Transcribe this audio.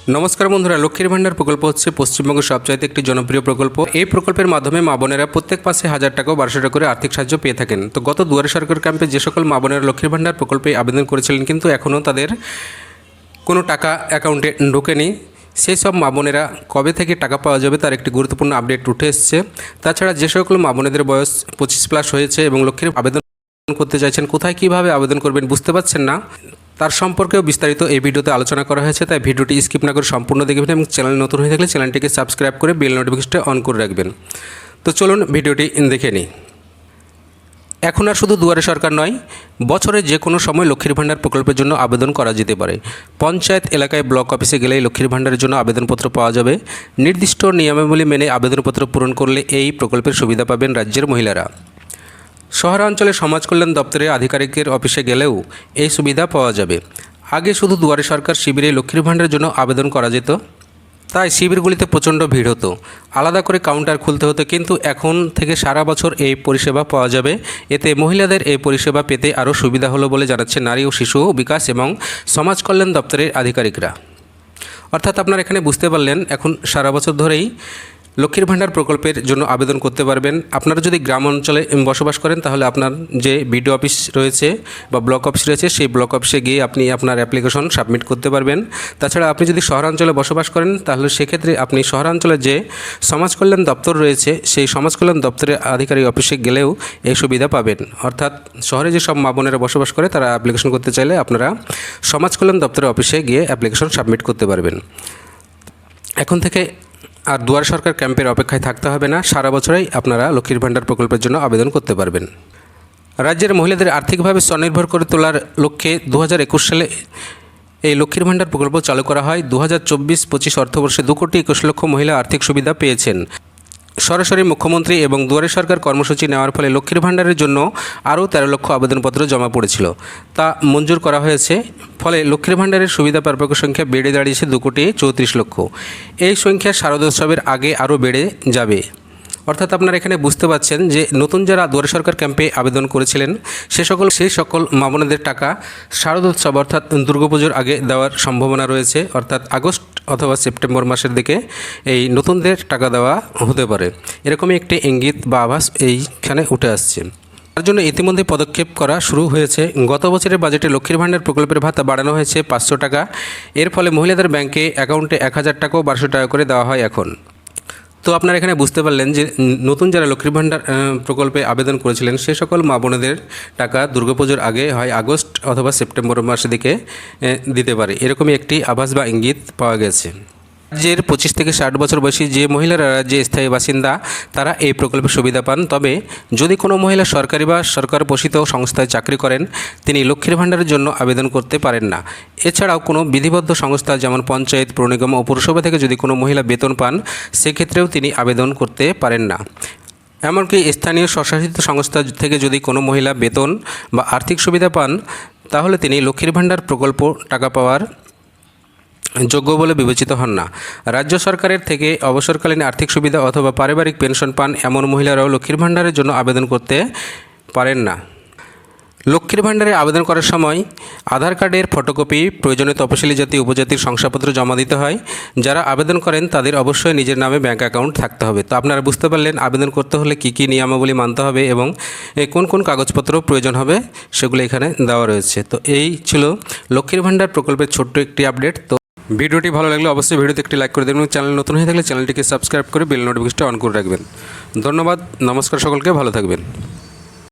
নমস্কার বন্ধুরা, লক্ষ্মীর ভান্ডার প্রকল্প হচ্ছে পশ্চিমবঙ্গের সবচাইতে একটি জনপ্রিয় প্রকল্প। এই প্রকল্পের মাধ্যমে মা বোনেরা প্রত্যেক মাসে 1000 টাকা ও 1200 টাকা করে আর্থিক সাহায্য পেয়ে থাকেন। তো গত দুয়ারে সরকার ক্যাম্পে যে সকল মা বোনেরা লক্ষ্মীর ভান্ডার প্রকল্পে আবেদন করেছিলেন কিন্তু এখনও তাদের কোনো টাকা অ্যাকাউন্টে ঢোকেনি, সেই সব মা বোনেরা কবে থেকে টাকা পাওয়া যাবে তার একটি গুরুত্বপূর্ণ আপডেট উঠে এসেছে। তাছাড়া যে সকল মা বোনেদের বয়স 25+ হয়েছে এবং লক্ষ্মীর আবেদন করতে চাইছেন, কোথায় কীভাবে আবেদন করবেন বুঝতে পারছেন না, তার সম্পর্কেও বিস্তারিত এই ভিডিওতে আলোচনা করা হয়েছে। তাই ভিডিওটি স্কিপ না করে সম্পূর্ণ দেখবেন এবং চ্যানেল নতুন হয়ে থাকলে চ্যানেলটিকে সাবস্ক্রাইব করে বেল নোটিফিকেশনটা অন করে রাখবেন। তো চলুন ভিডিওটি দেখে নিই। এখন আর শুধু দুয়ারে সরকার নয়, বছরে যে কোনো সময় লক্ষ্মীর ভান্ডার প্রকল্পের জন্য আবেদন করা যেতে পারে। পঞ্চায়েত এলাকায় ব্লক অফিসে গেলেই লক্ষ্মীর ভান্ডারের জন্য আবেদনপত্র পাওয়া যাবে। নির্দিষ্ট নিয়মাবলী মেনে আবেদনপত্র পূরণ করলে এই প্রকল্পের সুবিধা পাবেন রাজ্যের মহিলারা। শহরাঞ্চলে সমাজ কল্যাণ দপ্তরের আধিকারিকের অফিসে গেলেও এই সুবিধা পাওয়া যাবে। আগে শুধু দুয়ারে সরকার শিবিরে লক্ষ্মীর ভান্ডারের জন্য আবেদন করা যেত, তাই শিবিরগুলিতে প্রচণ্ড ভিড় হতো, আলাদা করে কাউন্টার খুলতে হতো। কিন্তু এখন থেকে সারা বছর এই পরিষেবা পাওয়া যাবে। এতে মহিলাদের এই পরিষেবা পেতে আরও সুবিধা হলো বলে জানাচ্ছে নারী ও শিশু বিকাশ এবং সমাজ কল্যাণ দপ্তরের আধিকারিকরা। অর্থাৎ আপনারা এখানে বুঝতে পারলেন, এখন সারা বছর ধরেই লক্ষ্মীর ভান্ডার প্রকল্পের জন্য আবেদন করতে পারবেন। আপনারা যদি গ্রাম অঞ্চলে বসবাস করেন তাহলে আপনার যে বিডিও অফিস রয়েছে বা ব্লক অফিস রয়েছে সেই ব্লক অফিসে গিয়ে আপনি আপনার অ্যাপ্লিকেশন সাবমিট করতে পারবেন। তাছাড়া আপনি যদি শহরাঞ্চলে বসবাস করেন তাহলে সেক্ষেত্রে আপনি শহরাঞ্চলে যে সমাজ কল্যাণ দপ্তর রয়েছে সেই সমাজ কল্যাণ দপ্তরের আধিকারিক অফিসে গেলেও এই সুবিধা পাবেন। অর্থাৎ শহরে যে সব মা বোনেরা বসবাস করে তারা অ্যাপ্লিকেশন করতে চাইলে আপনারা সমাজ কল্যাণ দপ্তরের অফিসে গিয়ে অ্যাপ্লিকেশন সাবমিট করতে পারবেন। এখন থেকে আর দুয়ারে সরকার ক্যাম্পের অপেক্ষায় থাকতে হবে না, সারা বছরেই আপনারা লক্ষ্মীর ভান্ডার প্রকল্পের জন্য আবেদন করতে পারবেন। রাজ্যের মহিলাদের আর্থিকভাবে স্বনির্ভর করে তোলার লক্ষ্যে 2021 সালে এই লক্ষ্মীর ভান্ডার প্রকল্প চালু করা হয়। 2024-25 অর্থবর্ষে 2,21,00,000 মহিলা আর্থিক সুবিধা পেয়েছেন। সরাসরি মুখ্যমন্ত্রী এবং দুয়ারে সরকার কর্মসূচি নেওয়ার ফলে লক্ষ্মীর ভান্ডারের জন্য আরও 13 লক্ষ আবেদনপত্র জমা পড়েছিল, তা মঞ্জুর করা হয়েছে। ফলে লক্ষ্মীর ভান্ডারের সুবিধা প্রাপকের সংখ্যা বেড়ে দাঁড়িয়েছে 2,34,00,000। এই সংখ্যা শারদোৎসবের আগে আরও বেড়ে যাবে। অর্থাৎ আপনারা এখানে বুঝতে পাচ্ছেন যে নতুন যারা দুয়ারে সরকার ক্যাম্পে আবেদন করেছিলেন সেই সকল মা বোনেদের টাকা শারদোৎসব অর্থাৎ দুর্গাপুজোর আগে দেওয়ার সম্ভাবনা রয়েছে। অর্থাৎ আগস্ট অথবা সেপ্টেম্বর মাসের দিকে এই নতুনদের টাকা দেওয়া হতে পারে, এরকমই একটি ইঙ্গিত বা আভাস এইখানে উঠে আসছে। তার জন্য ইতিমধ্যে পদক্ষেপ করা শুরু হয়েছে। গত বছরের বাজেটে লক্ষ্মীর ভান্ডার প্রকল্পের ভাতা বাড়ানো হয়েছে 500 টাকা। এর ফলে মহিলাদের ব্যাংকে অ্যাকাউন্টে 1000 টাকা ও 1200 টাকা করে দেওয়া হয় এখন। তো আপনারা এখানে বুঝতে পারলেন যে নতুন যারা লক্ষ্মীর ভান্ডার প্রকল্পে আবেদন করেছিলেন সে সকল মা বোনেদের টাকা দুর্গাপুজোর আগে হয় আগস্ট অথবা সেপ্টেম্বর মাসের দিকে দিতে পারে, এরকমই একটি আভাস বা ইঙ্গিত পাওয়া গেছে। রাজ্যের 25 থেকে 60 বছর বয়সী যে মহিলারা রাজ্যে স্থায়ী বাসিন্দা তারা এই প্রকল্পের সুবিধা পান। তবে যদি কোনো মহিলা সরকারি বা সরকার পোষিত সংস্থায় চাকরি করেন তিনি লক্ষ্মীর ভান্ডারের জন্য আবেদন করতে পারেন না। এছাড়াও কোনো বিধিবদ্ধ সংস্থা যেমন পঞ্চায়েত, পৌর নিগম ও পৌরসভা থেকে যদি কোনো মহিলা বেতন পান সেক্ষেত্রেও তিনি আবেদন করতে পারেন না। এমনকি স্থানীয় স্বশাসিত সংস্থা থেকে যদি কোনো মহিলা বেতন বা আর্থিক সুবিধা পান তাহলে তিনি লক্ষ্মীর ভান্ডার প্রকল্প টাকা পাওয়ার যোগ্য বলে বিবেচিত হন না। রাজ্য সরকারের থেকে অবসরকালীন আর্থিক সুবিধা অথবা পারিবারিক পেনশন পান এমন মহিলারাও লক্ষ্মীর ভান্ডারের জন্য আবেদন করতে পারেন না। লক্ষ্মীর ভান্ডারে আবেদন করার সময় আধার কার্ডের ফটোকপি, প্রয়োজনীয় তপশিলি জাতি উপজাতির শংসাপত্র জমা দিতে হয়। যারা আবেদন করেন তাদের অবশ্যই নিজের নামে ব্যাঙ্ক অ্যাকাউন্ট থাকতে হবে। তো আপনারা বুঝতে পারলেন আবেদন করতে হলে কী কী নিয়মাবলী মানতে হবে এবং কোন কোন কাগজপত্র প্রয়োজন হবে সেগুলো এখানে দেওয়া রয়েছে। তো এই ছিল লক্ষ্মীর ভান্ডার প্রকল্পের ছোট্ট একটি আপডেট। তো ভিডিওটি ভালো লাগলে অবশ্যই ভিডিওতে একটি লাইক করে দেবেন, চ্যানেল নতুন হয়ে থাকলে চ্যানেলটিকে সাবস্ক্রাইব করে বেল নোটিফিকেশনটা অন করে রাখবেন। ধন্যবাদ, নমস্কার, সকলকে ভালো থাকবেন।